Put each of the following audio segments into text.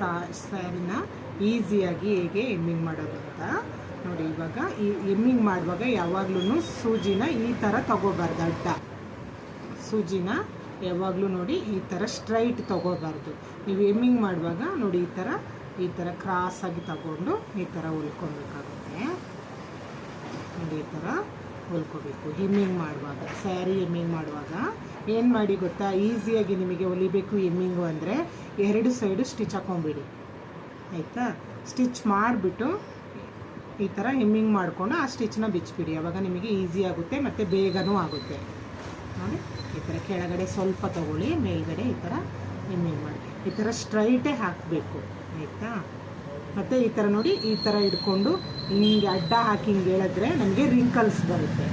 ಸ್ಯಾರಿನ ಈಸಿಯಾಗಿ ಹೇಗೆ ಎಮ್ಮಿಂಗ್ ಮಾಡೋದು ಅಂತ ನೋಡಿ. ಇವಾಗ ಈ ಎಮ್ಮಿಂಗ್ ಮಾಡುವಾಗ ಯಾವಾಗ್ಲೂ ಸೂಜಿನ ಈ ಥರ ತಗೋಬಾರ್ದು. ಅಡ್ಡ ಸೂಜಿನ ಯಾವಾಗಲೂ ನೋಡಿ ಈ ಥರ ಸ್ಟ್ರೈಟ್ ತಗೋಬಾರ್ದು. ನೀವು ಎಮ್ಮಿಂಗ್ ಮಾಡುವಾಗ ನೋಡಿ ಈ ಥರ ಕ್ರಾಸಾಗಿ ತಗೊಂಡು ಈ ಥರ ಹೊಲ್ಕೊಬೇಕಾಗುತ್ತೆ. ನೋಡಿ ಈ ಥರ ಹೊಲ್ಕೋಬೇಕು ಎಮ್ಮಿಂಗ್ ಮಾಡುವಾಗ. ಸ್ಯಾರಿ ಎಮ್ಮಿಂಗ್ ಮಾಡುವಾಗ ಏನು ಮಾಡಿ ಗೊತ್ತಾ, ಈಸಿಯಾಗಿ ನಿಮಗೆ ಹೊಲಿಬೇಕು ಎಮ್ಮಿಂಗು ಅಂದರೆ 2 ಸೈಡು ಸ್ಟಿಚ್ ಹಾಕೊಂಬಿಡಿ ಆಯಿತಾ. ಸ್ಟಿಚ್ ಮಾಡಿಬಿಟ್ಟು ಈ ಥರ ಎಮ್ಮಿಂಗ್ ಮಾಡಿಕೊಂಡು ಆ ಸ್ಟಿಚ್ನ ಬಿಚ್ಚಿಬಿಡಿ. ಆವಾಗ ನಿಮಗೆ ಈಸಿ ಆಗುತ್ತೆ ಮತ್ತು ಬೇಗನೂ ಆಗುತ್ತೆ. ನೋಡಿ ಈ ಥರ ಕೆಳಗಡೆ ಸ್ವಲ್ಪ ತಗೊಳ್ಳಿ, ಮೇಲ್ಗಡೆ ಈ ಥರ ಎಮ್ಮಿಂಗ್ ಮಾಡಿ ಈ ಥರ ಸ್ಟ್ರೈಟೇ ಹಾಕಬೇಕು ಆಯಿತಾ. ಮತ್ತು ಈ ಥರ ನೋಡಿ ಈ ಥರ ಹಿಡ್ಕೊಂಡು ಹಿಂಗೆ ಅಡ್ಡ ಹಾಕಿ ಹಿಂಗೆ ಹೇಳಿದ್ರೆ ನಮಗೆ ರಿಂಕಲ್ಸ್ ಬರುತ್ತೆ.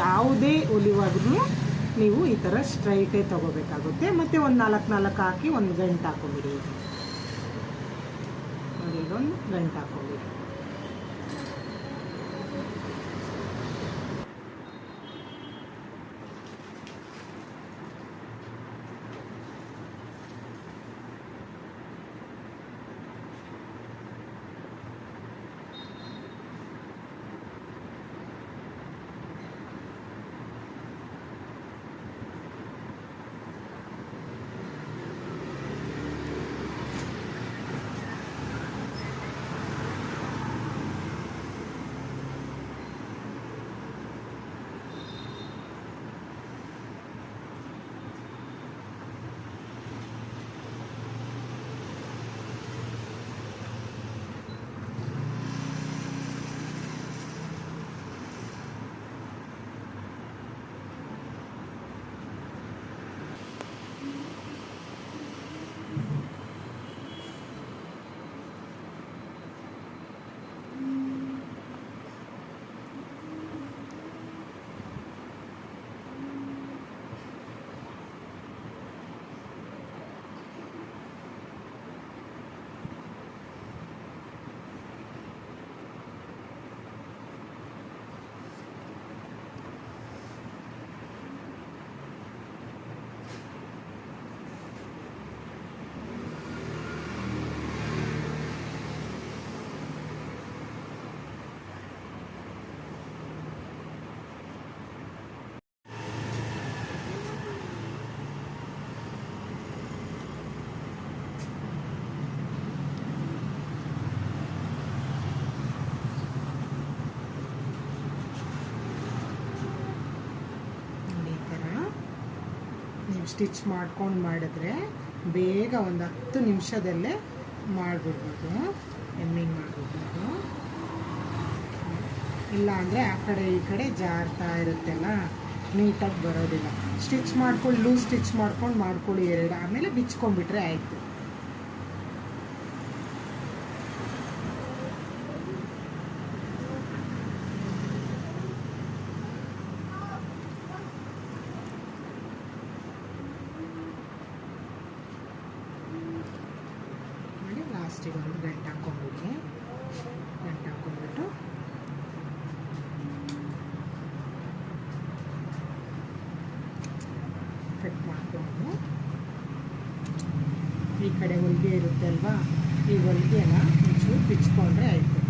ಯಾವುದೇ ಹೊಲಿವಾಗೂ ನೀವು ಈ ಥರ ಸ್ಟ್ರೈಟೇ ತೊಗೋಬೇಕಾಗುತ್ತೆ. ಮತ್ತು ಒಂದು 4 ಹಾಕಿ ಒಂದು ಗಂಟು ಹಾಕೊಂಬಿಡಿ. ನೋಡಿ ಇದೊಂದು ಗಂಟು ಹಾಕೊಂಬಿಡಿ. ಸ್ಟಿಚ್ ಮಾಡ್ಕೊಂಡು ಮಾಡಿದ್ರೆ ಬೇಗ ಒಂದು 10 ನಿಮಿಷದಲ್ಲೇ ಮಾಡಿಬಿಡ್ಬೋದು, ಎಮ್ಮಿಂಗ್ ಮಾಡಿಬಿಡ್ಬೋದು. ಇಲ್ಲ ಅಂದರೆ ಆ ಕಡೆ ಈ ಕಡೆ ಜಾರ್ತಾ ಇರುತ್ತೆಲ್ಲ, ನೀಟಾಗಿ ಬರೋದಿಲ್ಲ. ಸ್ಟಿಚ್ ಮಾಡ್ಕೊಂಡು ಲೂಸ್ ಸ್ಟಿಚ್ ಮಾಡ್ಕೊಳ್ಳಿ 2, ಆಮೇಲೆ ಬಿಚ್ಕೊಂಡ್ಬಿಟ್ರೆ ಆಯಿತು. ಲಾಸ್ಟಿಗೆ ಒಂದು ಗಂಟು ಹಾಕ್ಕೊಂಡ್ಬಿಡಿ. ಗಂಟು ಹಾಕ್ಕೊಂಡ್ಬಿಟ್ಟು ಕಟ್ ಮಾಡಿಕೊಂಡು ಈ ಕಡೆ ಹೊಲಿಗೆ ಇರುತ್ತೆ ಅಲ್ವಾ, ಈ ಹೊಲಿಗೆನ ಒಂಚೂರು ಬಿಚ್ಕೊಂಡ್ರೆ ಆಯಿತು.